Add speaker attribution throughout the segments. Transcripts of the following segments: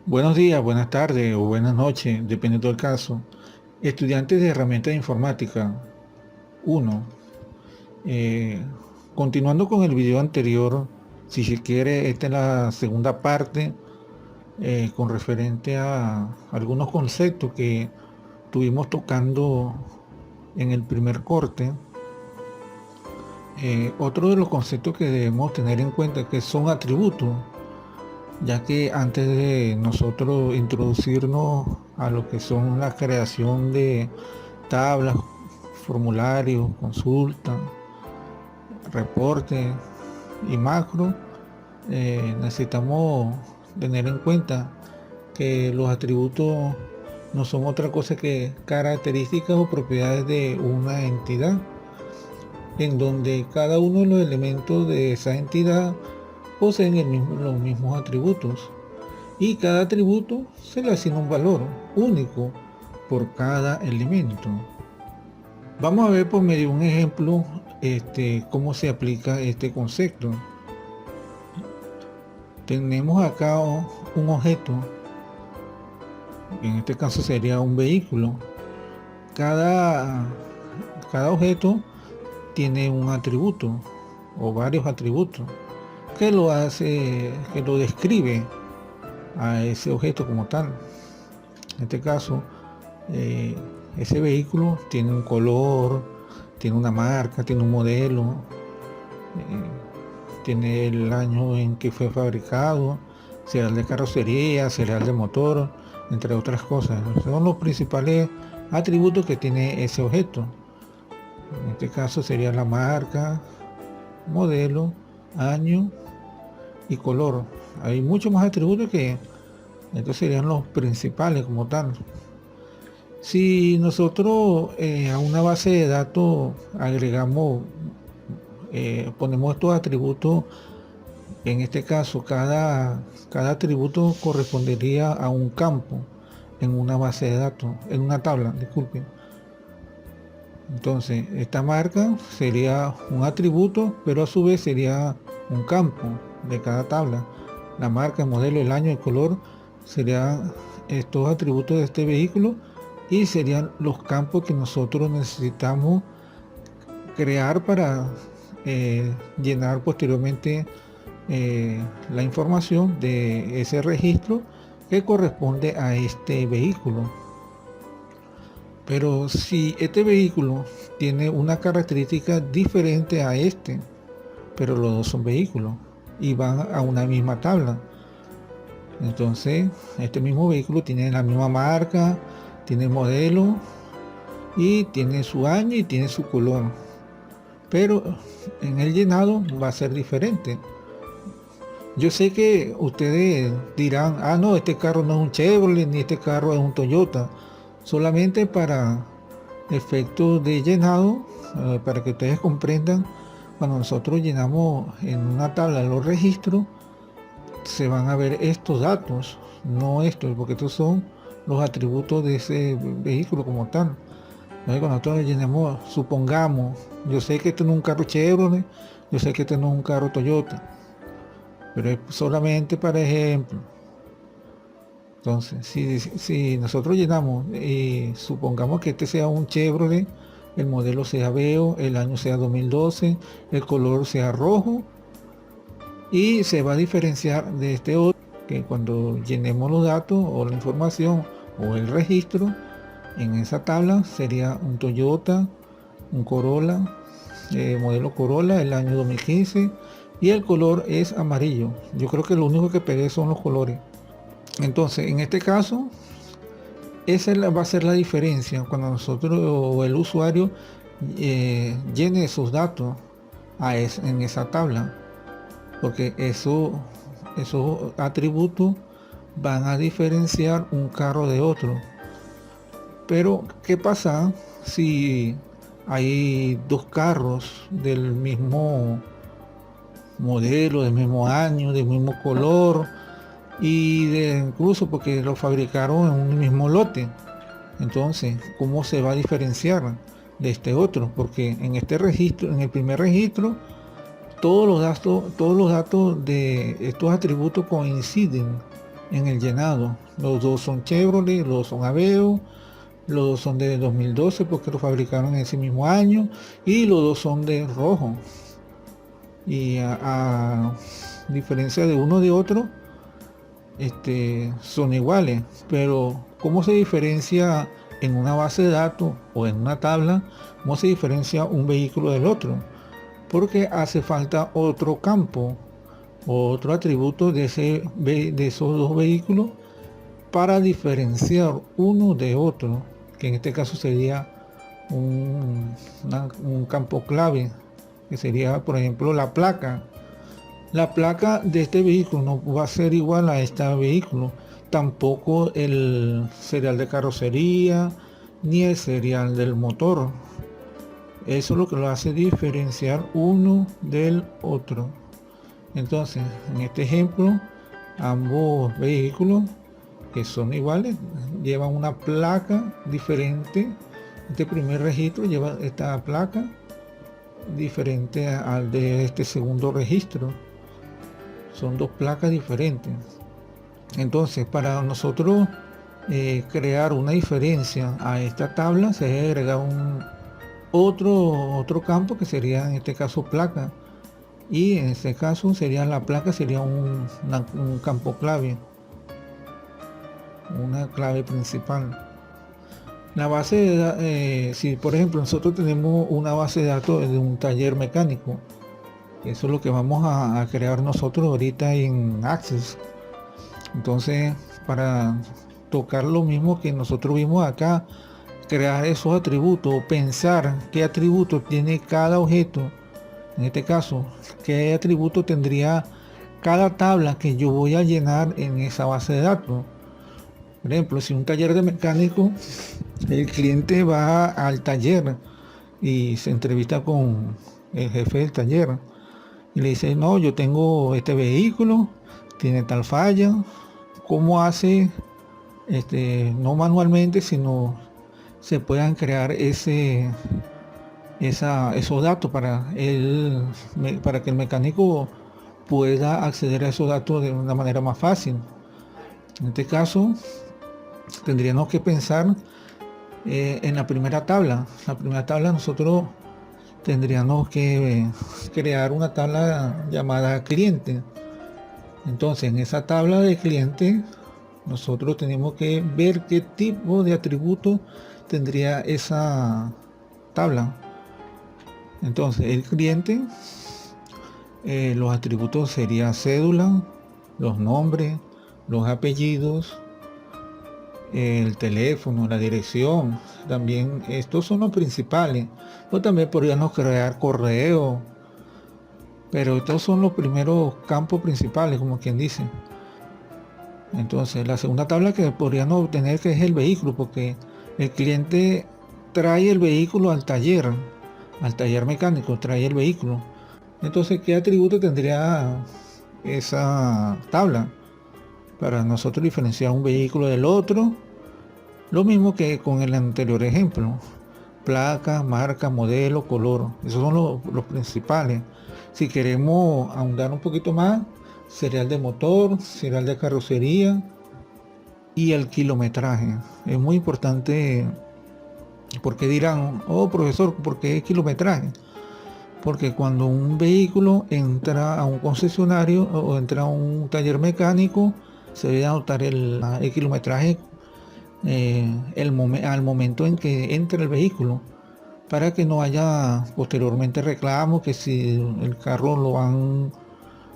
Speaker 1: Buenos días, buenas tardes o buenas noches, dependiendo del caso. Estudiantes de herramientas de informática uno. Eh, Continuando con el video anterior, si se quiere, esta es la segunda parte con referente a algunos conceptos que tuvimos tocando en el primer corte. Otro de los conceptos que debemos tener en cuenta que son atributos, ya que antes de nosotros introducirnos a lo que son la creación de tablas, formularios, consultas, reportes y macro, necesitamos tener en cuenta que los atributos no son otra cosa que características o propiedades de una entidad, en donde cada uno de los elementos de esa entidad poseen los mismos atributos y cada atributo se le asigna un valor único por cada elemento. Vamos a ver por medio de un ejemplo cómo se aplica este concepto. Tenemos acá un objeto, en este caso sería un vehículo. Cada, cada objeto tiene un atributo o varios atributos que lo hace, que lo describe a ese objeto como tal. En este caso, eh, ese vehículo tiene un color, tiene una marca, tiene un modelo, tiene el año en que fue fabricado, serial de carrocería, serial de motor, entre otras cosas. Son los principales atributos que tiene ese objeto. En este caso sería la marca, modelo, año y color. Hay muchos más atributos que estos serían los principales como tal. Si nosotros a una base de datos agregamos, ponemos estos atributos, en este caso cada atributo correspondería a un campo en una base de datos, en una tabla, disculpen. Entonces, esta marca sería un atributo, pero a su vez sería un campo de cada tabla. La marca, el modelo, el año, el color serían estos atributos de este vehículo y serían los campos que nosotros necesitamos crear para llenar posteriormente la información de ese registro que corresponde a este vehículo. Pero si este vehículo tiene una característica diferente a este, pero los dos son vehículos y van a una misma tabla, entonces este mismo vehículo tiene la misma marca, tiene modelo y tiene su año y tiene su color, pero en el llenado va a ser diferente. Yo sé que ustedes dirán, ah no, este carro no es un Chevrolet ni este carro es un Toyota, solamente para efectos de llenado, para que ustedes comprendan. Cuando nosotros llenamos en una tabla los registros, se van a ver estos datos, no estos, porque estos son los atributos de ese vehículo como tal. Entonces, cuando nosotros llenamos, supongamos, yo sé que este no es un carro Chevrolet, yo sé que este no es un carro Toyota, pero es solamente para ejemplo. Entonces, si nosotros llenamos y supongamos que este sea un Chevrolet, el modelo sea Veo, el año sea 2012, el color sea rojo, y se va a diferenciar de este otro, que cuando llenemos los datos o la información o el registro en esa tabla sería un Toyota, un Corolla, modelo Corolla, el año 2015, y el color es amarillo. Yo creo que lo único que pegué son los colores. Entonces, en este caso, va a ser la diferencia cuando nosotros o el usuario llene esos datos en esa tabla, porque esos atributos van a diferenciar un carro de otro. Pero, ¿qué pasa si hay dos carros del mismo modelo, del mismo año, del mismo color, incluso porque lo fabricaron en un mismo lote? Entonces, ¿cómo se va a diferenciar de este otro? Porque en este registro, en el primer registro, todos los datos de estos atributos coinciden en el llenado. Los dos son Chevrolet, los dos son Aveo, los dos son de 2012 porque lo fabricaron en ese mismo año y los dos son de rojo. Y a diferencia de uno de otro, son iguales, pero ¿cómo se diferencia en una base de datos o en una tabla? ¿Cómo se diferencia un vehículo del otro? Porque hace falta otro campo, otro atributo de esos dos vehículos para diferenciar uno de otro, que en este caso sería un campo clave, que sería, por ejemplo, la placa. La placa de este vehículo no va a ser igual a este vehículo, tampoco el serial de carrocería, ni el serial del motor. Eso es lo que lo hace diferenciar uno del otro. Entonces, en este ejemplo, ambos vehículos que son iguales llevan una placa diferente. Este primer registro lleva esta placa diferente al de este segundo registro. Son dos placas diferentes. Entonces, para nosotros crear una diferencia a esta tabla, se debe agregar otro campo que sería en este caso placa. Y en este caso sería la placa, sería un campo clave, una clave principal. La base de datos, si por ejemplo nosotros tenemos una base de datos de un taller mecánico, eso es lo que vamos a crear nosotros ahorita en Access. Entonces, para tocar lo mismo que nosotros vimos acá, crear esos atributos, pensar qué atributo tiene cada objeto, en este caso, qué atributo tendría cada tabla que yo voy a llenar en esa base de datos. Por ejemplo, si un taller de mecánico, el cliente va al taller y se entrevista con el jefe del taller y le dice, no, yo tengo este vehículo, tiene tal falla, ¿cómo hace? No manualmente, sino se puedan crear esos datos para que el mecánico pueda acceder a esos datos de una manera más fácil. En este caso, tendríamos que pensar en la primera tabla. La primera tabla nosotros tendríamos que crear una tabla llamada cliente. Entonces, en esa tabla de cliente, nosotros tenemos que ver qué tipo de atributo tendría esa tabla. Entonces, el cliente, los atributos serían cédula, los nombres, los apellidos, el teléfono, la dirección. También estos son los principales. O también podríamos crear correo, pero estos son los primeros campos principales, como quien dice. Entonces, la segunda tabla que podríamos obtener, que es el vehículo, porque el cliente trae el vehículo al taller mecánico, trae el vehículo. Entonces, ¿qué atributo tendría esa tabla para nosotros diferenciar un vehículo del otro? Lo mismo que con el anterior ejemplo: placa, marca, modelo, color. Esos son los principales. Si queremos ahondar un poquito más, serial de motor, serial de carrocería y el kilometraje. Es muy importante, porque dirán, oh profesor, ¿por qué kilometraje? Porque cuando un vehículo entra a un concesionario o entra a un taller mecánico, se debe anotar el kilometraje al momento en que entra el vehículo, para que no haya posteriormente reclamos que si el carro lo han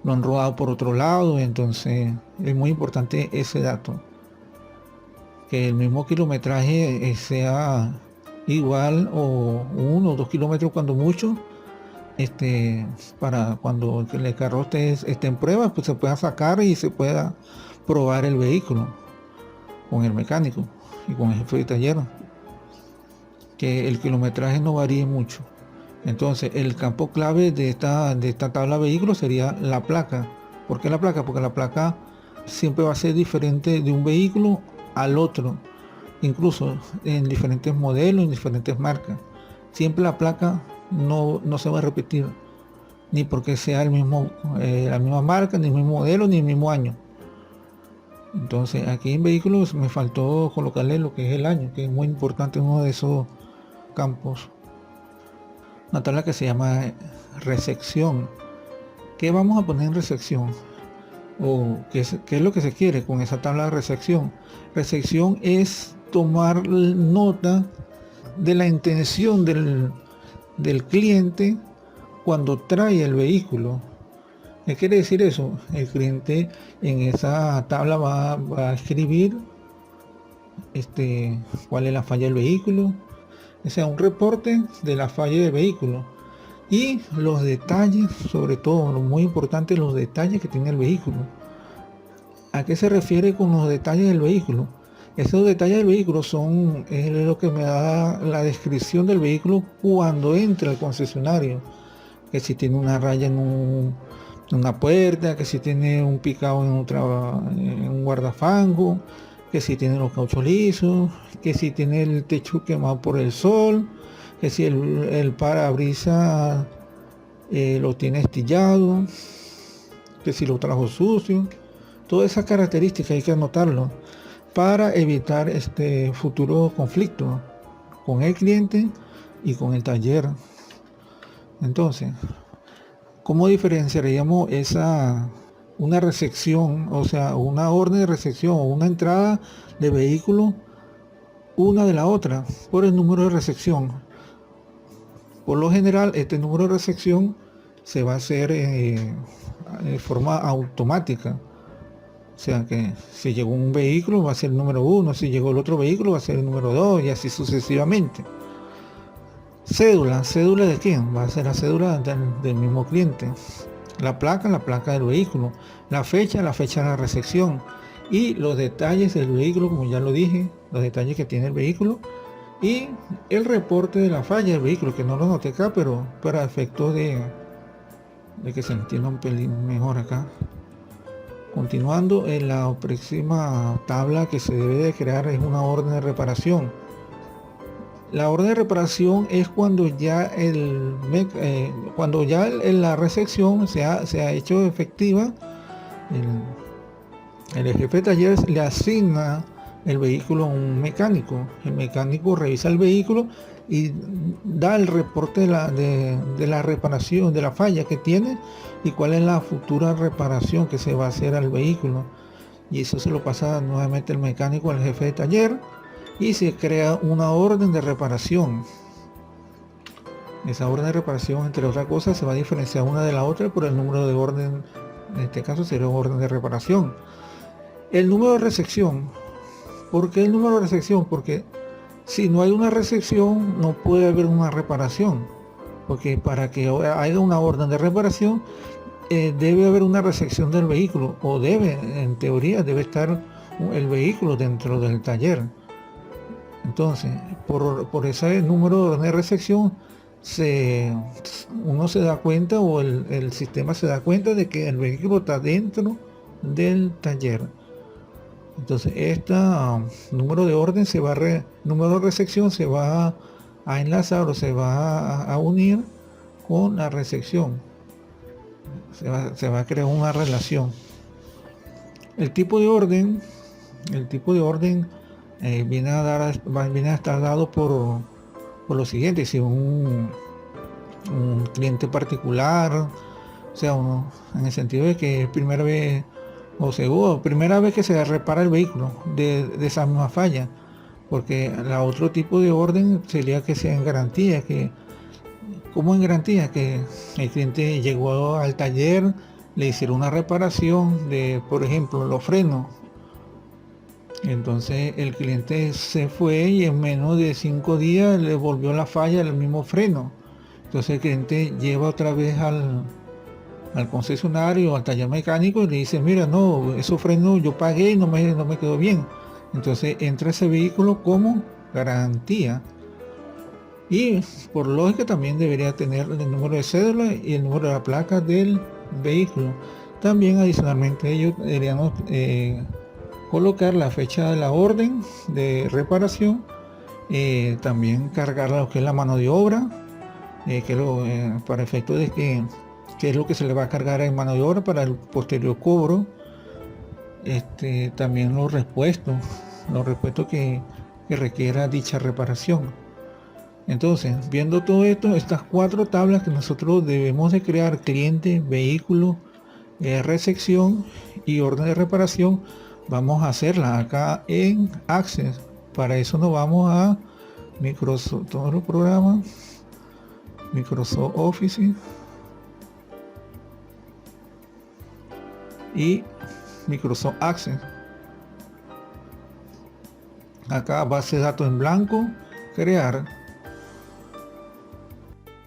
Speaker 1: robado por otro lado. Entonces es muy importante ese dato, que el mismo kilometraje sea igual o 1 o 2 kilómetros cuando mucho, para cuando el carro esté en prueba, pues se pueda sacar y se pueda probar el vehículo con el mecánico y con el jefe de taller, que el kilometraje no varíe mucho. Entonces, el campo clave de esta tabla de vehículos sería la placa. ¿Por qué la placa? Porque la placa siempre va a ser diferente de un vehículo al otro, incluso en diferentes modelos, en diferentes marcas. Siempre la placa no se va a repetir, ni porque sea la misma marca, ni el mismo modelo, ni el mismo año. Entonces aquí en vehículos me faltó colocarle lo que es el año, que es muy importante en uno de esos campos. Una tabla que se llama recepción. ¿Qué vamos a poner en recepción? ¿O qué es lo que se quiere con esa tabla de recepción? Recepción es tomar nota de la intención del cliente cuando trae el vehículo. ¿Qué quiere decir eso? El cliente en esa tabla va a escribir cuál es la falla del vehículo, o sea, un reporte de la falla del vehículo y los detalles, sobre todo, lo muy importante, los detalles que tiene el vehículo. ¿A qué se refiere con los detalles del vehículo? Esos detalles del vehículo es lo que me da la descripción del vehículo cuando entra al concesionario. Que si tiene una raya en una puerta, que si tiene un picado en un guardafango, que si tiene los cauchos lisos, que si tiene el techo quemado por el sol, que si el parabrisas lo tiene estillado, que si lo trajo sucio. Todas esas características hay que anotarlo para evitar futuro conflicto con el cliente y con el taller. Entonces, ¿cómo diferenciaríamos una recepción, o sea, una orden de recepción o una entrada de vehículo una de la otra? Por el número de recepción. Por lo general, este número de recepción se va a hacer de forma automática. O sea que si llegó un vehículo va a ser el número 1, si llegó el otro vehículo va a ser el número 2 y así sucesivamente. ¿Cédula de quién? Va a ser la cédula del mismo cliente. La placa del vehículo. La fecha de la recepción. Y los detalles del vehículo, como ya lo dije, los detalles que tiene el vehículo. Y el reporte de la falla del vehículo, que no lo noté acá, pero para efectos de que se entienda un pelín mejor acá. Continuando, en la próxima tabla que se debe de crear es una orden de reparación. La orden de reparación es cuando ya la recepción se ha hecho efectiva, el jefe de taller le asigna el vehículo a un mecánico. El mecánico revisa el vehículo y da el reporte de la reparación, de la falla que tiene y cuál es la futura reparación que se va a hacer al vehículo. Y eso se lo pasa nuevamente el mecánico al jefe de taller y se crea una orden de reparación. Esa orden de reparación, entre otras cosas, se va a diferenciar una de la otra por el número de orden. En este caso sería orden de reparación. El número de recepción. ¿Por qué el número de recepción? Porque si no hay una recepción no puede haber una reparación. Porque para que haya una orden de reparación debe haber una recepción del vehículo, o en teoría debe estar el vehículo dentro del taller. Entonces, por ese número de recepción uno se da cuenta, o el sistema se da cuenta de que el vehículo está dentro del taller. Entonces número de orden número de recepción se va a enlazar o se va a unir con la recepción. Se va a crear una relación. El tipo de orden viene a estar dado por lo siguiente. Si un cliente particular, o sea, en el sentido de que primera vez que se repara el vehículo de esa misma falla, porque la otro tipo de orden sería que sea en garantía, como en garantía, que el cliente llegó al taller, le hicieron una reparación de, por ejemplo, los frenos. Entonces el cliente se fue y en menos de 5 días le volvió la falla del mismo freno. Entonces el cliente lleva otra vez al concesionario, al taller mecánico, y le dice: mira, no, esos frenos yo pagué y no me quedó bien. Entonces entra ese vehículo como garantía. Y por lógica también debería tener el número de cédula y el número de la placa del vehículo. También adicionalmente ellos deberían colocar la fecha de la orden de reparación, también cargar lo que es la mano de obra, para efecto de que es lo que se le va a cargar en mano de obra para el posterior cobro. también los repuestos que requiera dicha reparación. Entonces, viendo todo esto, estas 4 tablas que nosotros debemos de crear: cliente, vehículo, recepción y orden de reparación, vamos a hacerlas acá en Access. Para eso nos vamos a Microsoft, todos los programas, Microsoft Office y Microsoft Access. Acá base de datos en blanco, crear.